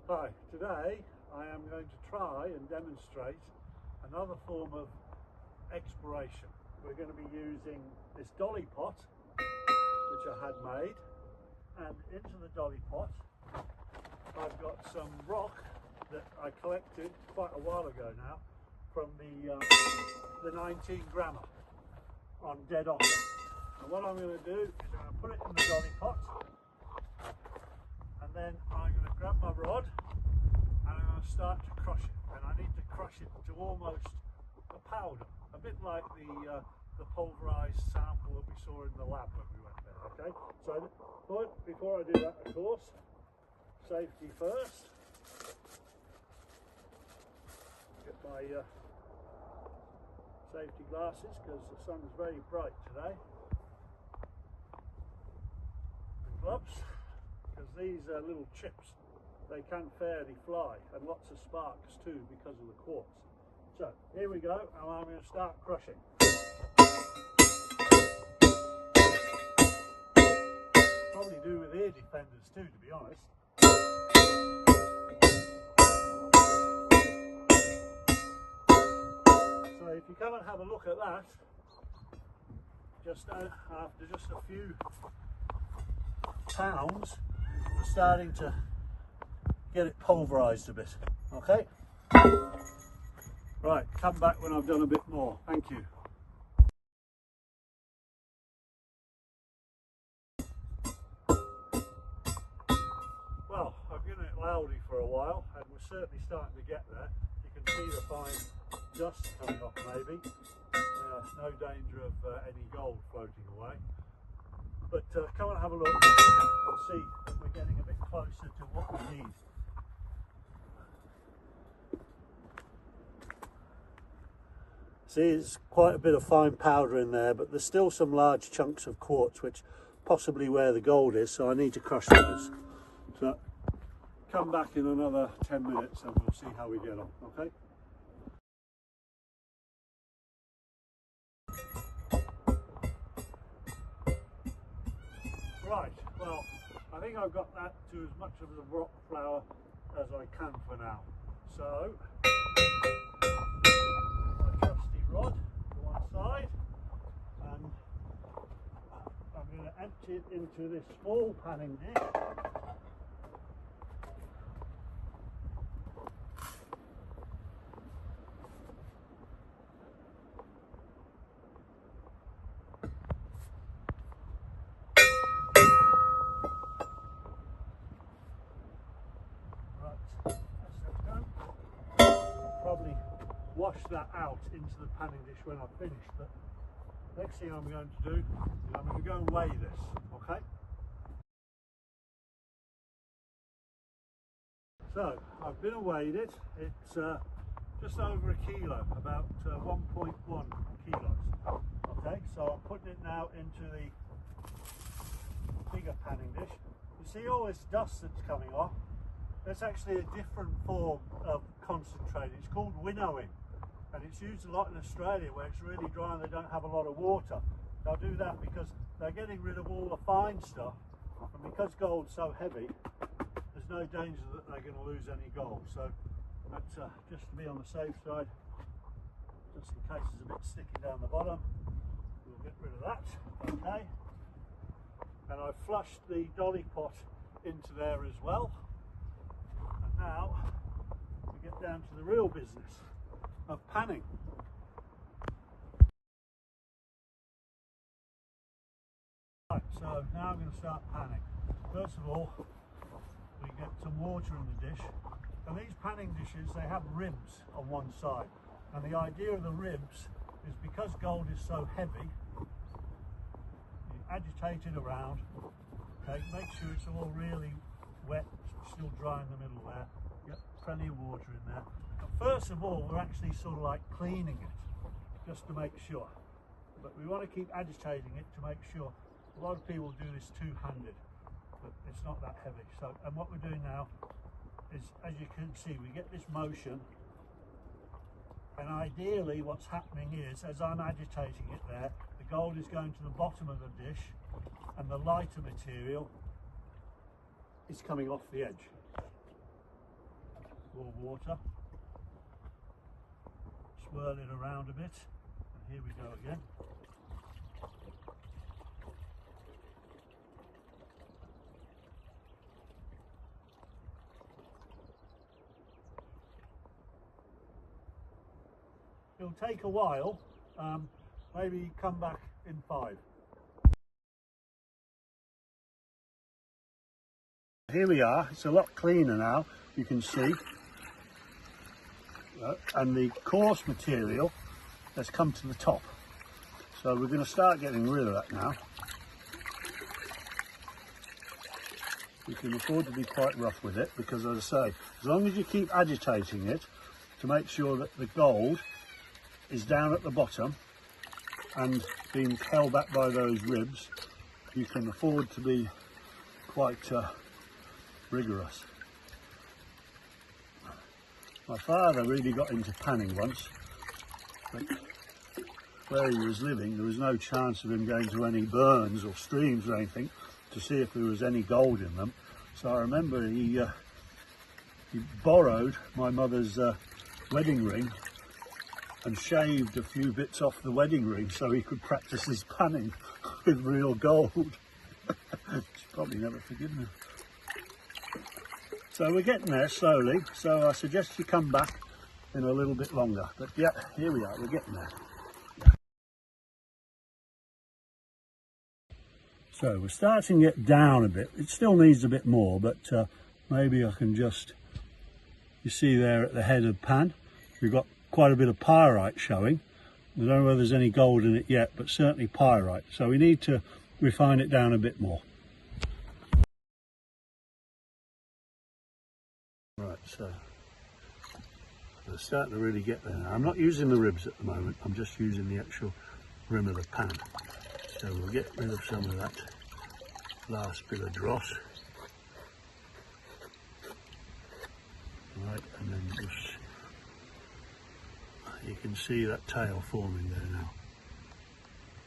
Hi, today I am going to try and demonstrate another form of exploration. We're going to be using this dolly pot, which I had made, and into the dolly pot I've got some rock that I collected quite a while ago now from the 19 grammer on Dead Otter. And what I'm going to do is I'm going to put it in the dolly pot, and then I'm going to grab my rod and I'm going to start to crush it. And I need to crush it to almost a powder, a bit like the pulverized sample that we saw in the lab when we went there. Okay, so before I do that, of course, safety first. Get my safety glasses because the sun is very bright today. And gloves, because these little chips, they can fairly fly, and lots of sparks too because of the quartz. So here we go, and I'm going to start crushing. Probably do with ear defenders too, to be honest. So if you come and have a look at that, just after just a few pounds, we're starting to get it pulverized a bit. Okay? Right, come back when I've done a bit more. Thank you. Well, I've given it loudly for a while, and we're certainly starting to get there. You can see the fine dust coming off maybe. No danger of any gold floating away. But come and have a look and see that we're getting a bit closer to what we need. See, there's quite a bit of fine powder in there, but there's still some large chunks of quartz, which possibly where the gold is, so I need to crush those. So come back in another 10 minutes and we'll see how we get on, okay? Right, well, I think I've got that to as much of the rock flour as I can for now. So, my trusty rod to one side, and I'm going to empty it into this small panning dish. Probably wash that out into the panning dish when I've finished, but next thing I'm going to do is I'm going to go and weigh this, okay? So I've been and weighed it. It's just over a kilo, about 1.1 kilos. Okay, so I'm putting it now into the bigger panning dish. You see all this dust that's coming off? That's actually a different form of concentrate. It's called winnowing, and it's used a lot in Australia where it's really dry and they don't have a lot of water. They'll do that because they're getting rid of all the fine stuff, and because gold's so heavy, there's no danger that they're going to lose any gold. So that's just to be on the safe side, just in case there's a bit sticky down the bottom, we'll get rid of that. Okay, and I've flushed the dolly pot into there as well. Now we get down to the real business of panning. Right, so now I'm going to start panning. First of all, we get some water in the dish, and these panning dishes, they have ribs on one side, and the idea of the ribs is because gold is so heavy, you agitate it around, okay, make sure it's all really wet, still dry in the middle there, get plenty of water in there. But first of all, we're actually sort of like cleaning it, just to make sure. But we want to keep agitating it to make sure. A lot of people do this two-handed, but it's not that heavy. So, and what we're doing now is, as you can see, we get this motion, and ideally what's happening is, as I'm agitating it there, the gold is going to the bottom of the dish, and the lighter material is coming off the edge. more water. Swirl it around a bit, and here we go again. It'll take a while, maybe come back in 5. Here we are, it's a lot cleaner now, you can see, and the coarse material has come to the top. So we're going to start getting rid of that now. You can afford to be quite rough with it because, as I say, as long as you keep agitating it to make sure that the gold is down at the bottom and being held back by those ribs, you can afford to be quite rigorous. My father really got into panning once, but where he was living there was no chance of him going to any burns or streams or anything to see if there was any gold in them. So I remember he borrowed my mother's wedding ring and shaved a few bits off the wedding ring so he could practice his panning with real gold. She's probably never forgiven him. So we're getting there slowly, so I suggest you come back in a little bit longer. But yeah, here we are, we're getting there. So we're starting to get down a bit. It still needs a bit more, but maybe I can just, you see there at the head of the pan, we've got quite a bit of pyrite showing. I don't know whether there's any gold in it yet, but certainly pyrite. So we need to refine it down a bit more. Right, so we're starting to really get there now. I'm not using the ribs at the moment, I'm just using the actual rim of the pan. So we'll get rid of some of that last bit of dross. Right, and then just, you can see that tail forming there now.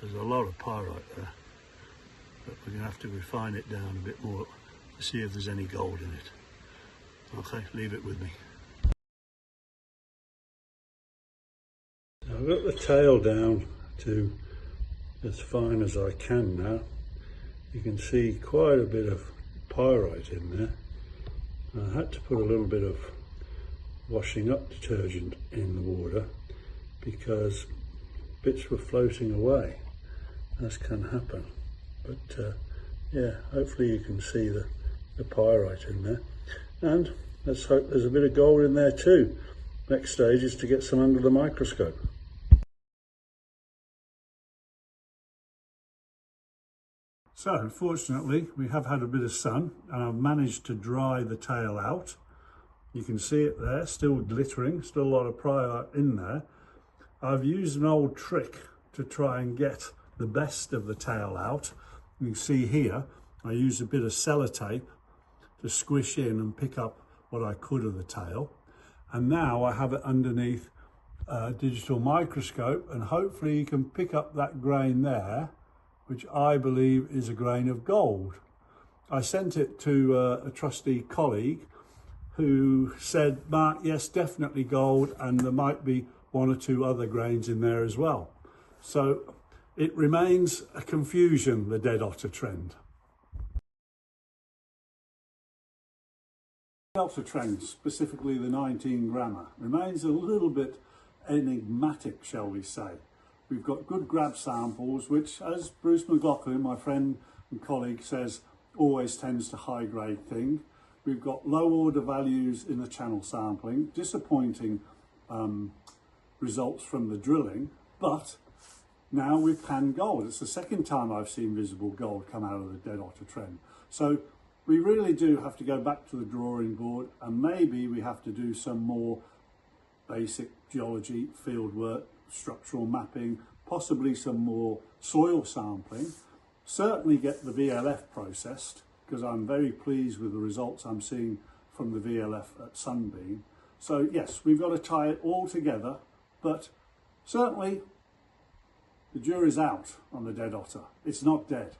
There's a lot of pyrite there, but we're going to have to refine it down a bit more to see if there's any gold in it. Okay, leave it with me. I've got the tail down to as fine as I can now. You can see quite a bit of pyrite in there. I had to put a little bit of washing up detergent in the water because bits were floating away. This can happen, but yeah, hopefully you can see the pyrite in there, and let's hope there's a bit of gold in there too. Next stage is to get some under the microscope. So fortunately we have had a bit of sun and I've managed to dry the tail out. You can see it there, still glittering, still a lot of pyrite in there. I've used an old trick to try and get the best of the tail out. You can see here I used a bit of sellotape to squish in and pick up what I could of the tail. And now I have it underneath a digital microscope, and hopefully you can pick up that grain there, which I believe is a grain of gold. I sent it to a trusty colleague who said, Mark, yes, definitely gold, and there might be 1 or 2 other grains in there as well. So it remains a confusion, the Dead Otter trend. The Otter trend, specifically the 19 grammer, remains a little bit enigmatic, shall we say. We've got good grab samples, which, as Bruce McLaughlin, my friend and colleague, says, always tends to high grade thing. We've got low order values in the channel sampling, disappointing results from the drilling, but now we've panned gold. It's the second time I've seen visible gold come out of the Dead Otter trend. So we really do have to go back to the drawing board, and maybe we have to do some more basic geology, field work, structural mapping, possibly some more soil sampling. Certainly get the VLF processed, because I'm very pleased with the results I'm seeing from the VLF at Sunbeam. So yes, we've got to tie it all together, but certainly the jury's out on the Dead Otter. It's not dead.